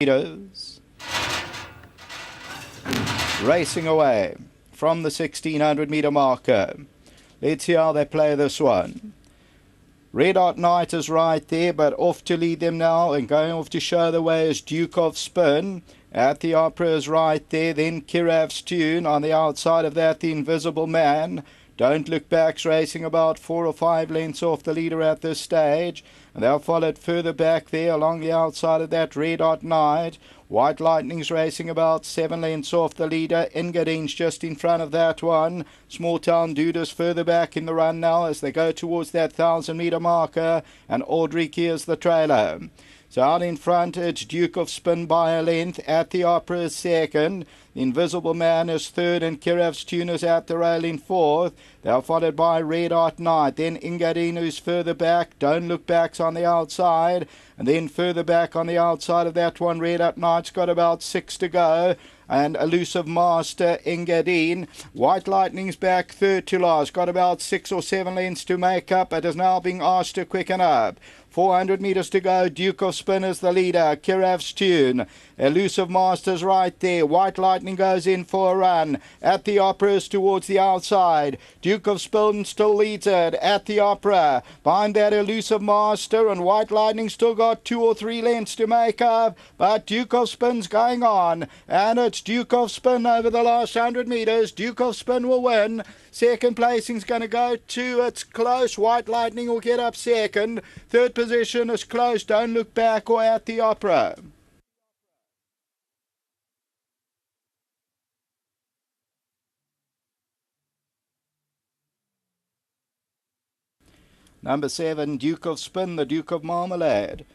meters. Racing away from the 1600 meter marker. Let's see how they play this one. Red Hot Knight is right there, but off to lead them now and going off to show the way is Duke of Spin. At the Opera is right there, then Kirav's Tune. On the outside of that, the Invisible Man. Don't Look Back's racing about 4 or 5 lengths off the leader at this stage. And they're followed further back there along the outside of that Red Hot Knight. White Lightning's racing about 7 lengths off the leader. Ingadine's just in front of that one. Small Town Dude is further back in the run now as they go towards that 1,000 meter marker. And Audrey is the trailer. So out in front, it's Duke of Spin by a length. At the Opera is second. The Invisible Man is third, and Kirav's Tune is at the rail in fourth. They're followed by Red Hot Knight. Then Ingadine, who's further back. Don't Look Back's on the outside. And then further back on the outside of that one, Red Hot Knight's got about 6 to go. And Elusive Master, Engadine. White Lightning's back third to last. Got about 6 or 7 lengths to make up. It is now being asked to quicken up. 400 meters to go. Duke of Spin is the leader. Kirav's Tune. Elusive Master's right there. White Lightning goes in for a run. At the Opera is towards the outside. Duke of Spin still leads it. At the Opera. Behind that, Elusive Master, and White Lightning still got 2 or 3 lengths to make up. But Duke of Spin's going on. And it's Duke of Spin over the last 100 meters. Duke of Spin will win. Second placing's going to go to, it's close. White Lightning will get up second. Third position is close. Don't Look Back or At the Opera. Number 7, Duke of Spin, the Duke of Marmalade.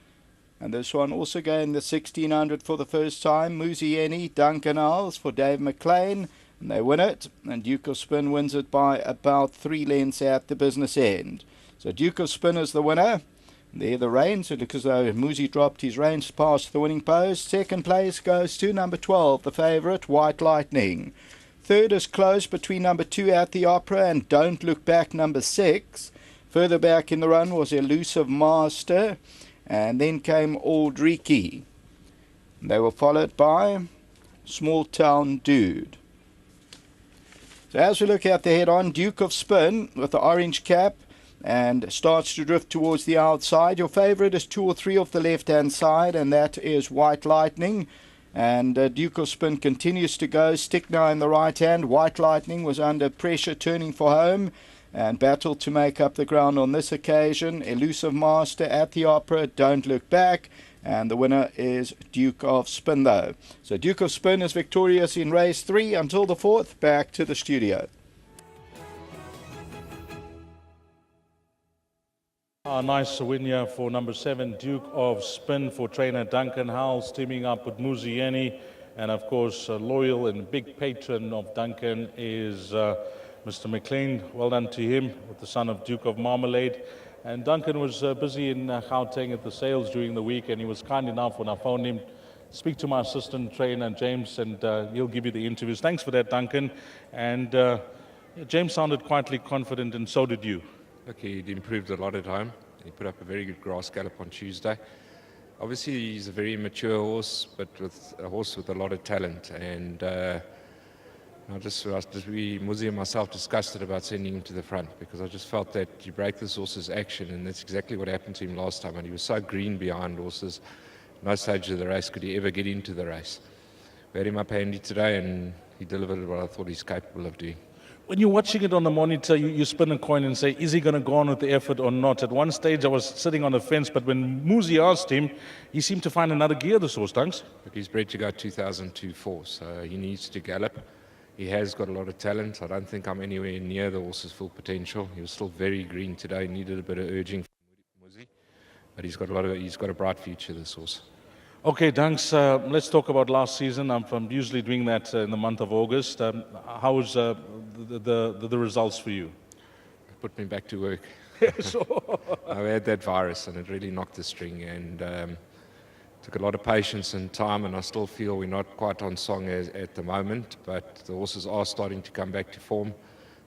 And this one also gained the 1600 for the first time. Muzieni, Duncan Isles for Dave McLean. And they win it. And Duke of Spin wins it by about 3 lengths at the business end. So Duke of Spin is the winner. There the reins, because Muzi dropped his reins past the winning post. Second place goes to number 12, the favourite, White Lightning. Third is close between number 2, At the Opera, and Don't Look Back, number 6. Further back in the run was Elusive Master, and then came Aldriki. They were followed by Small Town Dude. So as we look at the head-on, Duke of Spin with the orange cap and starts to drift towards the outside. Your favourite is 2 or 3 off the left-hand side, and that is White Lightning. And Duke of Spin continues to go. Stick now in the right hand. White Lightning was under pressure turning for home and battled to make up the ground on this occasion. Elusive Master, At the Opera, Don't Look Back. And the winner is Duke of Spin, though. So Duke of Spin is victorious in race 3 until the 4th. Back to the studio. A nice win here for number 7, Duke of Spin, for trainer Duncan Howells, teaming up with Muzieni. And of course, a loyal and big patron of Duncan is Mr. McLean. Well done to him, with the son of Duke of Marmalade. And Duncan was busy in Gauteng at the sales during the week, and he was kind enough when I phoned him, speak to my assistant trainer, James, and he'll give you the interviews. Thanks for that, Duncan. And James sounded quietly confident, and so did you. Look, he'd improved a lot at home. He put up a very good grass gallop on Tuesday. Obviously, he's a very mature horse, but with a horse with a lot of talent. And Muzi and myself discussed it about sending him to the front, because I just felt that you break this horse's action, and that's exactly what happened to him last time. And he was so green behind horses. No stage of the race could he ever get into the race. We had him up handy today, and he delivered what I thought he's capable of doing. When you're watching it on the monitor, you spin a coin and say, is he going to go on with the effort or not? At one stage, I was sitting on the fence, but when Muzi asked him, he seemed to find another gear, this horse, Dunks. But he's bred to go 2002-4, so he needs to gallop. He has got a lot of talent. I don't think I'm anywhere near the horse's full potential. He was still very green today, needed a bit of urging from Muzi. But he's got a bright future, this horse. Okay, Dunks, let's talk about last season. I'm usually doing that in the month of August. How was the results for you? It put me back to work. Sure. I had that virus, and it really knocked the string, and took a lot of patience and time, and I still feel we're not quite on song at the moment, but the horses are starting to come back to form.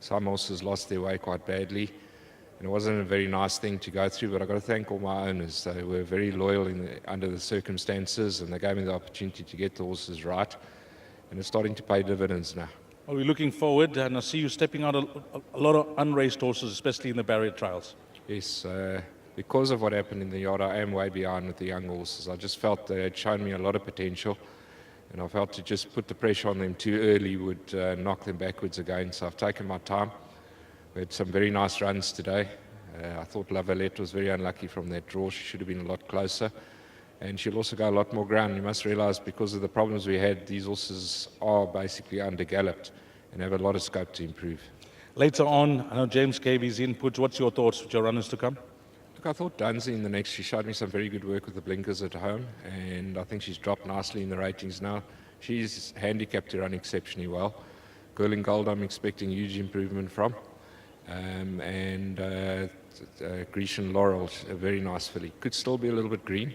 Some horses lost their way quite badly. And it wasn't a very nice thing to go through, but I've got to thank all my owners. They were very loyal under the circumstances, and they gave me the opportunity to get the horses right. And it's starting to pay dividends now. Well, we're looking forward, and I see you stepping out a lot of unraced horses, especially in the barrier trials. Yes, because of what happened in the yard, I am way behind with the young horses. I just felt they had shown me a lot of potential, and I felt to just put the pressure on them too early would knock them backwards again. So I've taken my time. We had some very nice runs today. I thought La Valette was very unlucky from that draw. She should have been a lot closer. And she'll also go a lot more ground. You must realize because of the problems we had, these horses are basically undergalloped and have a lot of scope to improve. Later on, I know James gave his input. What's your thoughts with your runners to come? Look, I thought Dunsey in the next, she showed me some very good work with the blinkers at home, and I think she's dropped nicely in the ratings now. She's handicapped to run exceptionally well. Girl in Gold, I'm expecting huge improvement from. Grecian Laurel, a very nice filly. Could still be a little bit green,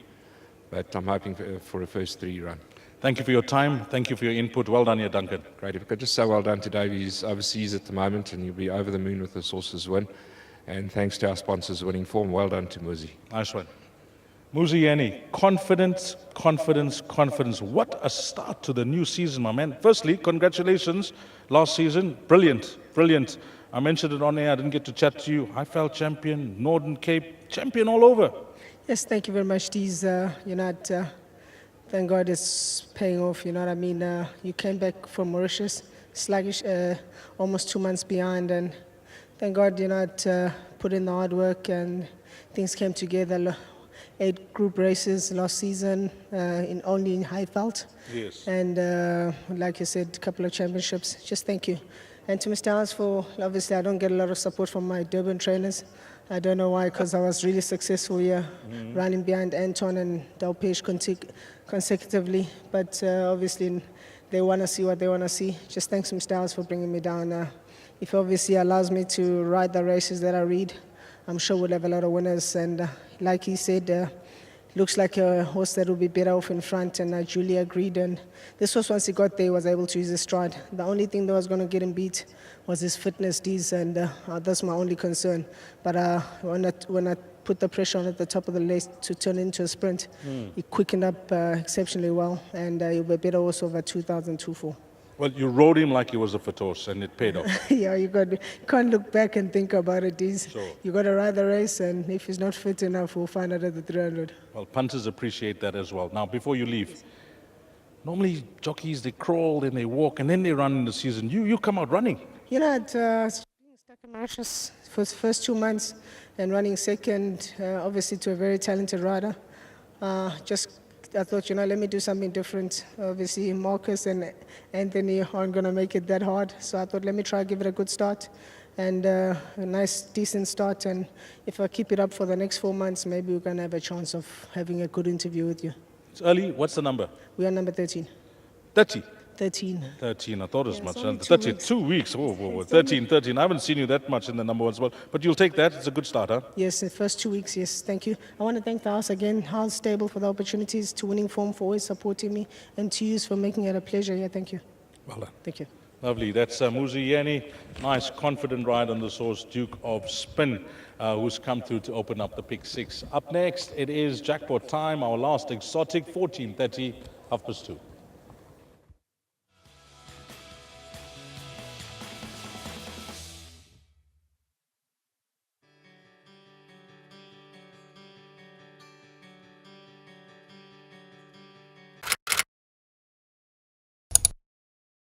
but I'm hoping for a first 3 run. Thank you for your time. Thank you for your input. Well done here, Duncan. Great. If I could just say well done to Dave. He's overseas at the moment, and he'll be over the moon with this horse's win. And thanks to our sponsors winning form. Well done to Muzi. Nice one. Muzieni, confidence, confidence, confidence. What a start to the new season, my man. Firstly, congratulations. Last season, brilliant, brilliant. I mentioned it on air. I didn't get to chat to you. Highveld champion, Northern Cape champion all over. Yes, thank you very much, Deez. Thank God it's paying off, you know what I mean? You came back from Mauritius, sluggish, almost 2 months behind, and thank God, put in the hard work and things came together. 8 group races last season, only in Highveld. Yes. And like you said, a couple of championships. Just thank you. And to Mr. House obviously I don't get a lot of support from my Durban trainers. I don't know why, because I was really successful here, running behind Anton and Dalpage consecutively. But obviously they want to see what they want to see. Just thanks Mr. House for bringing me down. If obviously allows me to ride the races that I read, I'm sure we'll have a lot of winners. And like he said, looks like a horse that will be better off in front, and Julia agreed. And this horse, once he got there, was able to use his stride. The only thing that was going to get him beat was his fitness, D's, and that's my only concern. But when I put the pressure on at the top of the race to turn into a sprint, he quickened up exceptionally well, and he'll be better also over 2024. Well, you rode him like he was a fit horse, and it paid off. Yeah, you can't look back and think about it, D's. Sure. You got to ride the race, and if he's not fit enough, we'll find out at the 300. Well, punters appreciate that as well. Now, before you leave, normally jockeys, they crawl, then they walk, and then they run in the season. You come out running. You know, being stuck in Mauritius for the first 2 months and running second, obviously to a very talented rider, I thought, let me do something different. Obviously, Marcus and Anthony aren't going to make it that hard. So I thought, let me try give it a good start and a nice, decent start. And if I keep it up for the next 4 months, maybe we're going to have a chance of having a good interview with you. It's early. What's the number? We are number 13. 30. 13. 13. I thought as Yeah, much. it's only 30. 2 2 weeks. Oh, 13. I haven't seen you that much in the number ones. But you'll take that. It's a good start, huh? Yes, the first 2 weeks, yes. Thank you. I want to thank the house again, House Stable, for the opportunities, to Winning Form for always supporting me, and to you for making it a pleasure. Yeah, thank you. Well done. Thank you. Lovely. That's Muzieni. Nice, confident ride on the horse, Duke of Spin, who's come through to open up the pick 6. Up next, it is jackpot time, our last exotic, 14:30, 2:30.